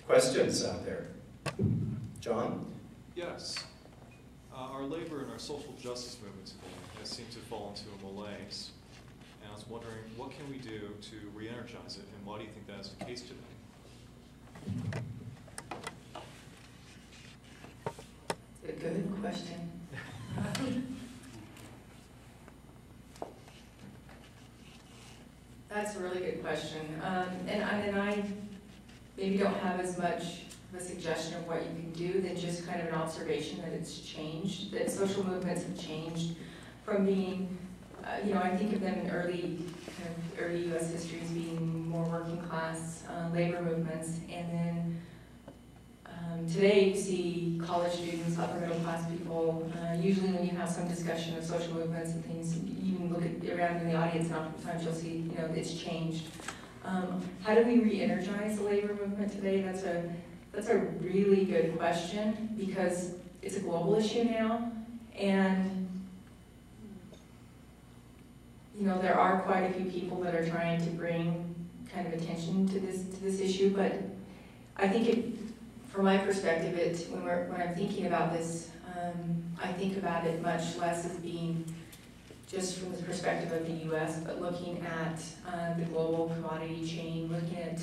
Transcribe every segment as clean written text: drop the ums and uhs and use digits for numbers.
questions out there? John? Yes. Our labor and our social justice movement today has seemed to fall into a malaise. And I was wondering, what can we do to re-energize it, and why do you think that is the case today? It's a good question. That's a really good question. And I maybe don't have as much of a suggestion of what you can do than just kind of an observation that it's changed, that social movements have changed from being, I think of them in early U.S. history as being more working class labor movements, and then today you see college students, upper middle class people. Usually when you have some discussion of social movements and things, you can look around in the audience and oftentimes you'll see, it's changed. How do we re-energize the labor movement today? That's a really good question, because it's a global issue now, and there are quite a few people that are trying to bring kind of attention to this issue, but I think from my perspective, when I'm thinking about this, I think about it much less as being just from the perspective of the U.S., but looking at the global commodity chain, looking at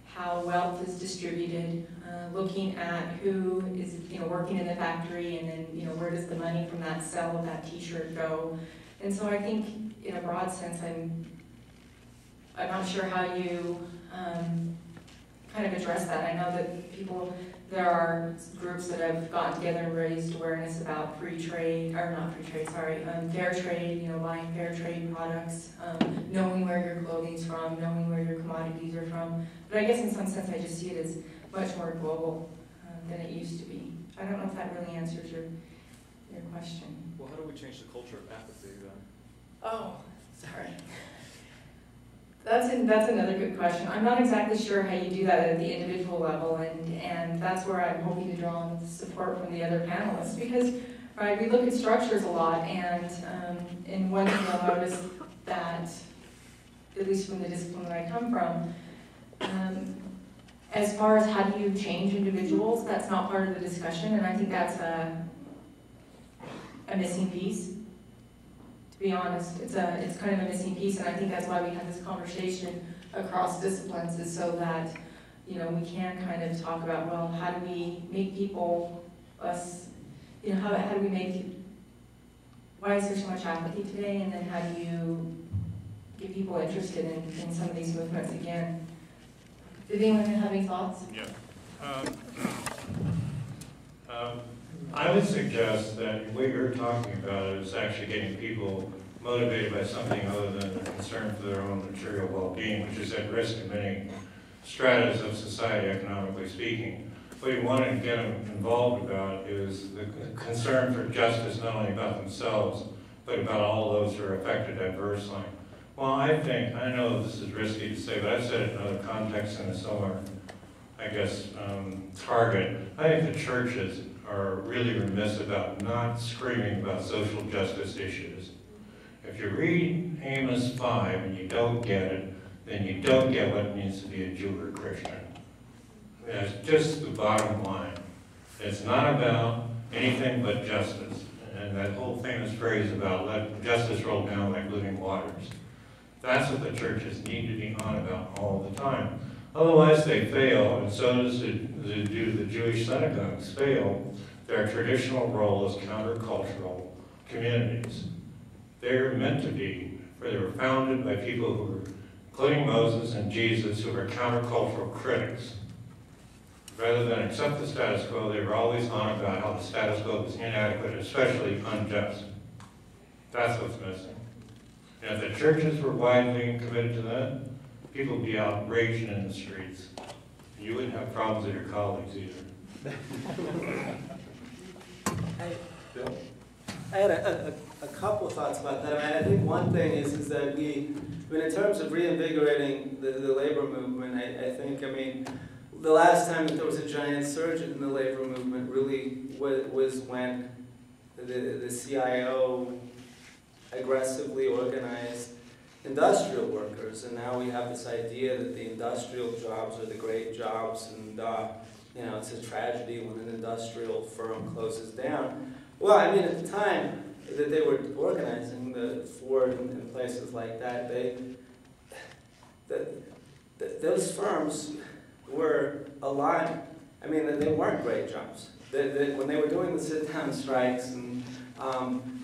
how wealth is distributed, looking at who is working in the factory, and then where does the money from that sale of that T-shirt go. And so I think, in a broad sense, I'm not sure how you kind of address that. I know that there are groups that have gotten together and raised awareness about fair trade, buying fair trade products, knowing where your clothing's from, knowing where your commodities are from. But I guess in some sense I just see it as much more global than it used to be. I don't know if that really answers your question. Well, how do we change the culture of apathy then? Oh, sorry. That's another good question. I'm not exactly sure how you do that at the individual level, and that's where I'm hoping to draw on support from the other panelists, because we look at structures a lot, and in one thing I'll notice that, at least from the discipline that I come from, as far as how do you change individuals, that's not part of the discussion, and I think that's a missing piece. To be honest, it's kind of a missing piece, and I think that's why we have this conversation across disciplines, is so that we can kind of talk about, well, how do we make people less, how do we make, why is there so much apathy today, and then how do you get people interested in some of these movements again? Did anyone have any thoughts? Yeah. I would suggest that what you're talking about is actually getting people motivated by something other than their concern for their own material well-being, which is at risk in many stratas of society, economically speaking. What you want to get them involved about is the concern for justice, not only about themselves, but about all those who are affected adversely. Well, I know this is risky to say, but I've said it in other contexts in a similar, target. I think the churches are really remiss about not screaming about social justice issues. If you read Amos 5 and you don't get it, then you don't get what it means to be a Jew or Christian. That's just the bottom line. It's not about anything but justice. And that whole famous phrase about let justice roll down like living waters. That's what the churches need to be on about all the time. Otherwise they fail, and so does the Jewish synagogues fail their traditional role as countercultural communities. They're meant to be, for they were founded by people who were, including Moses and Jesus, who were countercultural critics. Rather than accept the status quo, they were always on about how the status quo was inadequate, especially unjust. That's what's missing. And if the churches were widely committed to that, people would be outraged in the streets. You wouldn't have problems with your colleagues either. I had a couple of thoughts about that. I think one thing is that in terms of reinvigorating the labor movement, I think, the last time that there was a giant surge in the labor movement really was when the CIO aggressively organized industrial workers, and now we have this idea that the industrial jobs are the great jobs, and it's a tragedy when an industrial firm closes down. Well, I mean, at the time that they were organizing, the Ford and places like that, those firms were a lot. I mean, they weren't great jobs. When they were doing the sit-down strikes, and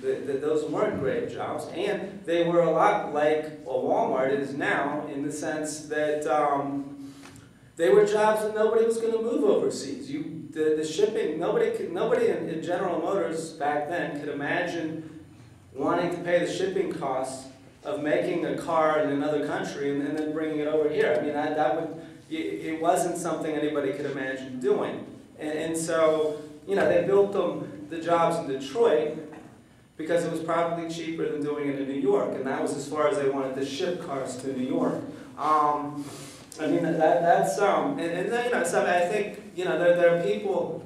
those weren't great jobs, and they were a lot like a Walmart is now, in the sense that they were jobs that nobody was going to move overseas. The shipping, nobody in General Motors back then could imagine wanting to pay the shipping costs of making a car in another country and then bringing it over here. I mean, it wasn't something anybody could imagine doing. And so, they built the jobs in Detroit because it was probably cheaper than doing it in New York, and that was as far as they wanted to ship cars to New York. I mean, that's so I think, there are people,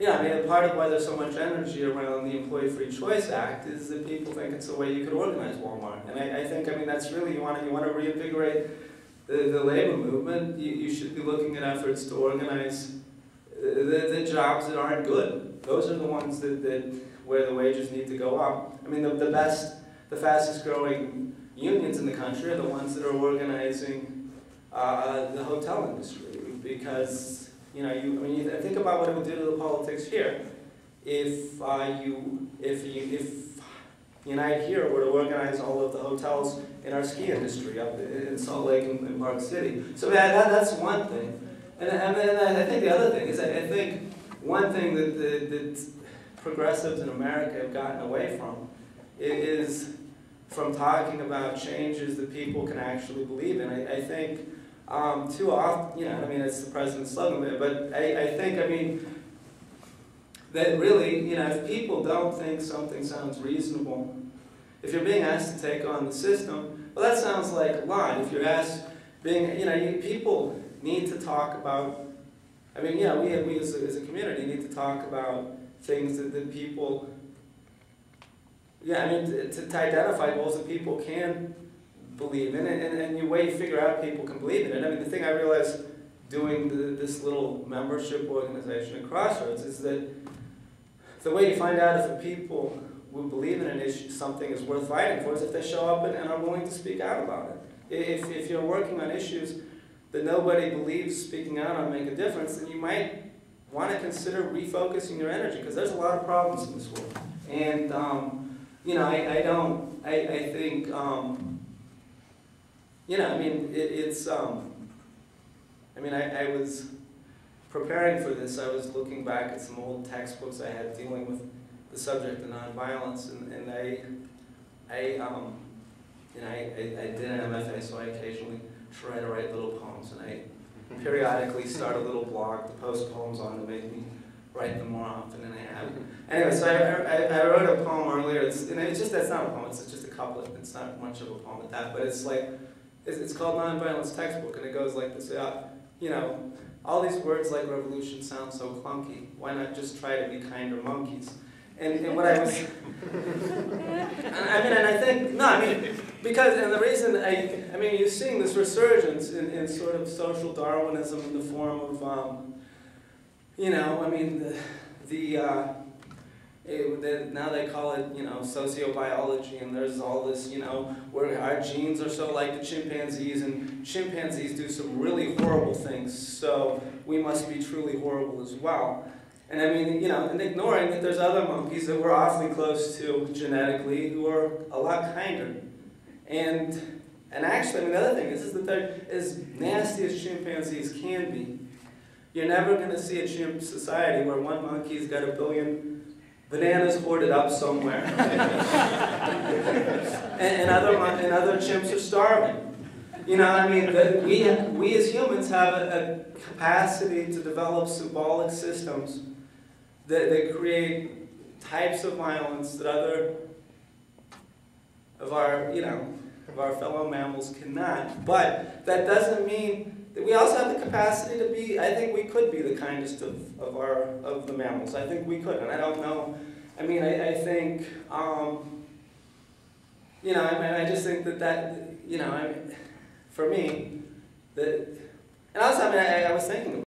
I mean, part of why there's so much energy around the Employee Free Choice Act is that people think it's a way you could organize Walmart. And I think, that's really, you want to reinvigorate the labor movement, you should be looking at efforts to organize the jobs that aren't good. Those are the ones where the wages need to go up. I mean, the fastest growing unions in the country are the ones that are organizing the hotel industry, because think about what it would do to the politics here if Unite Here were to organize all of the hotels in our ski industry up in Salt Lake and Park City. So that's one thing. And then I think the other thing is, I think one thing that progressives in America have gotten away from is from talking about changes that people can actually believe in. I think too often, it's the president's slogan, but I think, that really, if people don't think something sounds reasonable, if you're being asked to take on the system, well, that sounds like a lot. If you're asked, people need to talk about, we as a community need to talk about things that people, to identify goals that people can believe in, and the way you figure out people can believe in it. The thing I realized doing this little membership organization at Crossroads is that the way you find out if people will believe in an issue, something is worth fighting for, is if they show up and are willing to speak out about it. If you're working on issues that nobody believes speaking out on make a difference, then you might want to consider refocusing your energy, because there's a lot of problems in this world. And, I was preparing for this, I was looking back at some old textbooks I had dealing with the subject of nonviolence, and I did an MFA, so I occasionally try to write little poems, and I periodically start a little blog to post poems on to make me write them more often than I have. Anyway, so I wrote a poem earlier, that's not a poem, it's just a couplet, it's not much of a poem at that, but it's like, it's called Nonviolence Textbook, and it goes like this, all these words like revolution sound so clunky, why not just try to be kinder monkeys? And what I was, because, and the reason, you're seeing this resurgence in sort of social Darwinism in the form of, now they call it, sociobiology, and there's all this, where our genes are so like the chimpanzees, and chimpanzees do some really horrible things, so we must be truly horrible as well. And and ignoring that there's other monkeys that we're awfully close to genetically who are a lot kinder. And actually, the other thing is that they're as nasty as chimpanzees can be. You're never going to see a chimp society where one monkey's got 1 billion bananas hoarded up somewhere, and other chimps are starving. We as humans have a capacity to develop symbolic systems that create types of violence that other of our fellow mammals cannot. But that doesn't mean that we also have the capacity to be. I think we could be the kindest of the mammals. I think we could, and I don't know. I think you know, I mean, I just think that, you know, I mean, for me, and also, I mean, I was thinking